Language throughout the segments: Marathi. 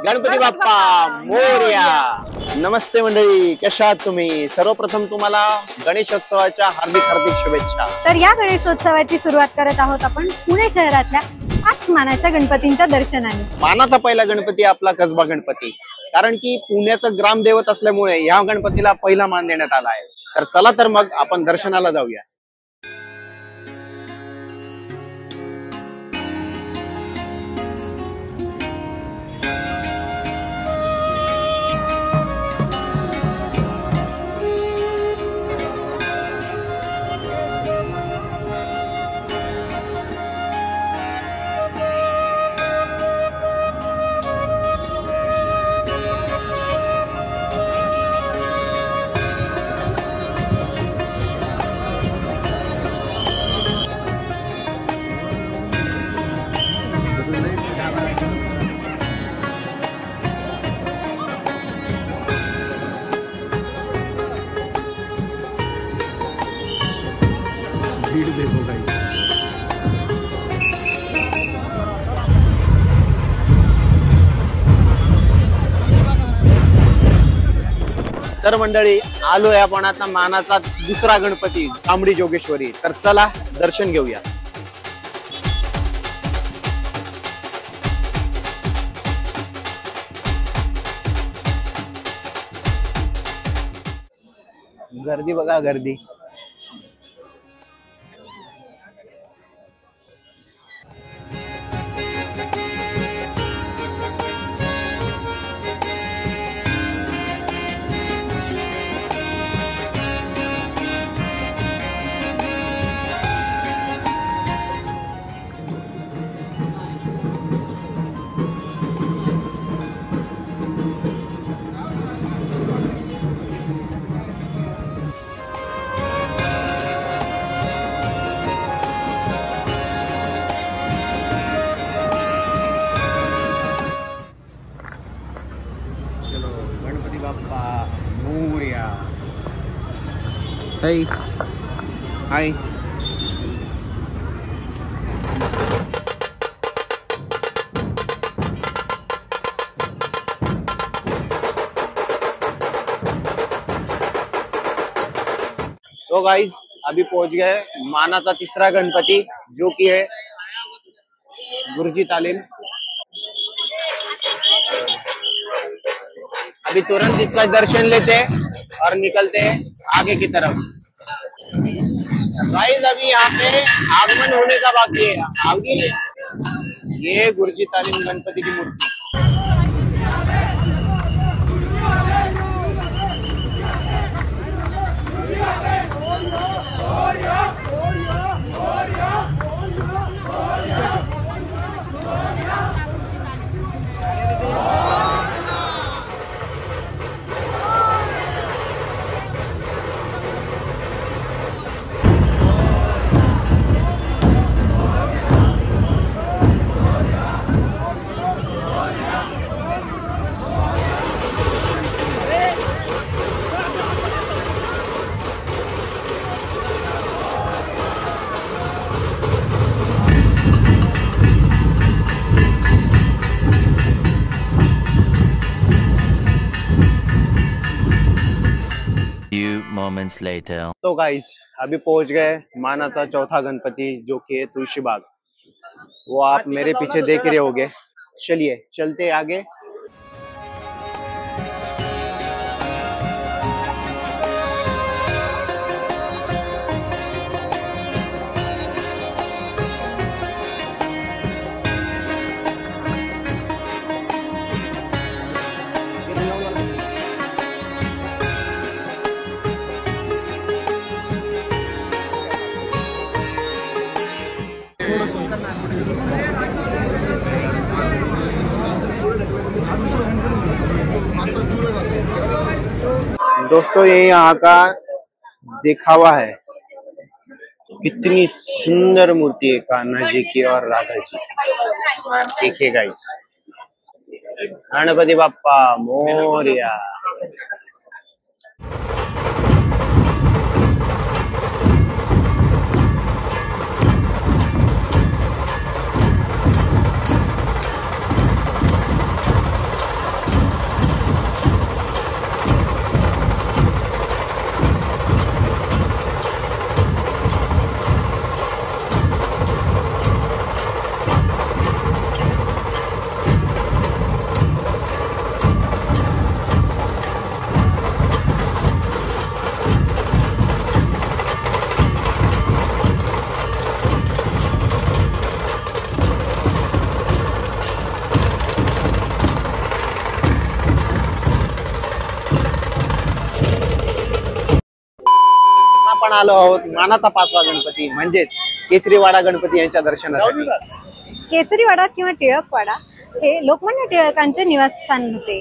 गणपती बाप्पा मोरया. नमस्ते मंडळी, कशा आहात तुम्ही? सर्वप्रथम तुम्हाला गणेशोत्सवाच्या हार्दिक हार्दिक शुभेच्छा. तर या गणेशोत्सवाची सुरुवात करत आहोत आपण पुणे शहरातल्या 5 मानाच्या गणपतींच्या दर्शनाने. मानाचा पहिला गणपती आपला कसबा गणपती, कारण की पुण्याचं ग्रामदैवत असल्यामुळे या गणपतीला पहिला मान देण्यात आला आहे. तर चला तर मग आपण दर्शनाला जाऊया. भीड़ देखो भाई. तर मंडळी, आलोय आपण आता मानाचा दुसरा गणपती तांबडी जोगेश्वरी. तर चला दर्शन घेऊया. गर्दी बघा, गर्दी. गणपती बाप्पा मोरया. हाय हाय. तो गाइस, अभी पहुंच गए मानाचा तीसरा गणपति, जो कि है गुरुजी तालीम. अभी तुरंत इसका दर्शन लेते हैं और निकलते हैं आगे की तरफ. गाइस, अभी यहाँ पे आगमन होने का बाकी है. आगे ये गुरुजी तालीम गणपति की मूर्ति. moments later. तो गाइस, अभी पहुंच गए मानाचा चौथा गणपति, जो कि है तुलसी बाग. वो आप मेरे पीछे देख रहे होगे. चलिए चलते आगे. दोस्तों, ये यहाँ का दिखावा है. कितनी सुंदर मूर्ति है कान्हा जी की और राधा जी. देखिए गाइस, गणपति बाप्पा मोरया. आपण आलो आहोत मानाचा 5वा गणपती म्हणजेच केसरीवाडा गणपती यांच्या दर्शनासाठी। केसरीवाडा किंवा टिळकवाडा हे लोकमान्य टिळकांचे निवासस्थान होते।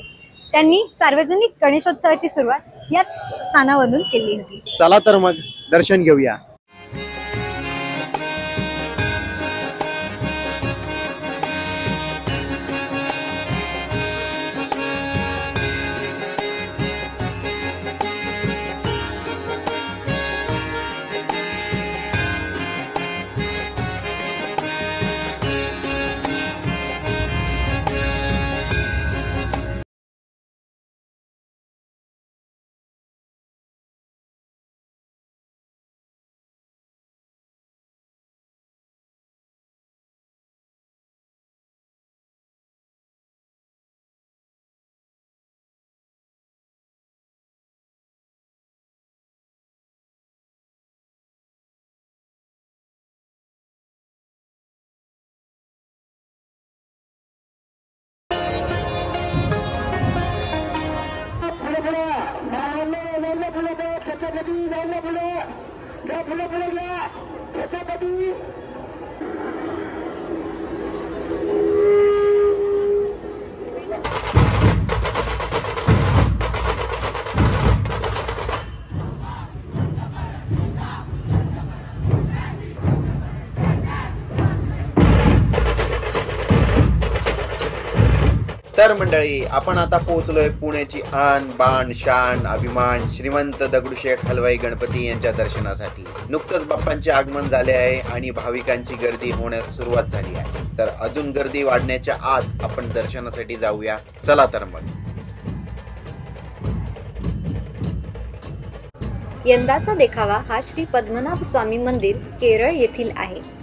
त्यांनी सार्वजनिक गणेशोत्सवाची सुरुवात याच स्थानावरून केली होती। चला तर मग दर्शन घेऊया। तर मंडळी, आपण आता पोहोचलोय पुण्याची आन बाण शान अभिमान श्रीमंत दगडूशेठ हलवाई गणपती यांच्या दर्शनासाठी। नुकतंच बाप्पांचे आगमन झाले आहे आणि भाविकांची गर्दी होण्यास सुरुवात झाली आहे। तर अजून गर्दी वाढण्याच्या आत आपण दर्शनासाठी जाऊया। चला तर मग। यंदाचा देखावा हा श्री पद्मनाभ स्वामी मंदिर केरळ येथील आहे।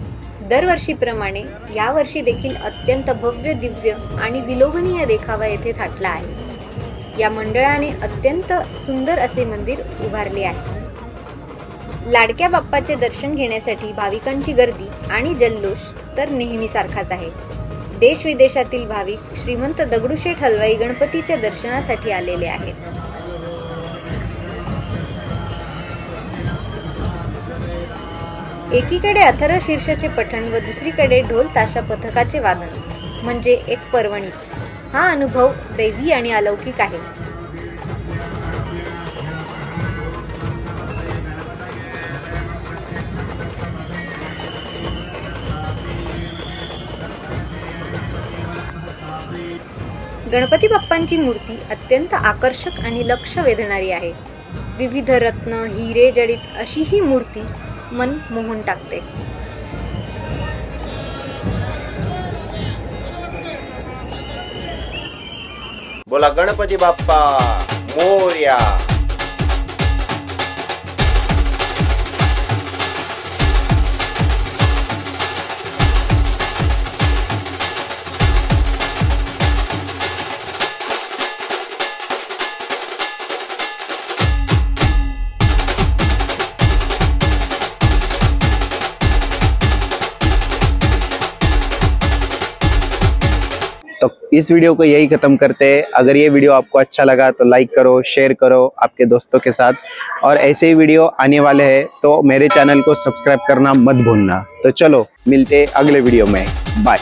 दरवर्षीप्रमाणे यावर्षी देखील अत्यंत भव्य दिव्य आणि विलोभनीय देखावा येथे थाटला आहे। या मंडळाने अत्यंत सुंदर असे मंदिर उभारले आहे। लाडक्या बाप्पाचे दर्शन घेण्यासाठी भाविकांची गर्दी आणि जल्लोष तर नेहमीसारखाच आहे। देश विदेशातील भाविक श्रीमंत दगडूशेठ हलवाई गणपतीच्या दर्शनासाठी आलेले आहेत। एकीकडे अथर्व शीर्षाचे पठण व दुसरीकडे ढोल ताशा पथकाचे वादन म्हणजे एक पर्वणीच। हा अनुभव दैवी आणि अलौकिक आहे। गणपती बाप्पांची मूर्ती अत्यंत आकर्षक आणि लक्ष वेधणारी आहे। विविध रत्न हिरे जडित अशी ही मूर्ती मन मोहून टाकते। बोला गणपती बाप्पा मोरया। तो इस वीडियो को यही खत्म करते हैं। अगर ये वीडियो आपको अच्छा लगा तो लाइक करो, शेयर करो आपके दोस्तों के साथ, और ऐसे ही वीडियो आने वाले हैं तो मेरे चैनल को सब्सक्राइब करना मत भूलना। तो चलो मिलते अगले वीडियो में, बाय।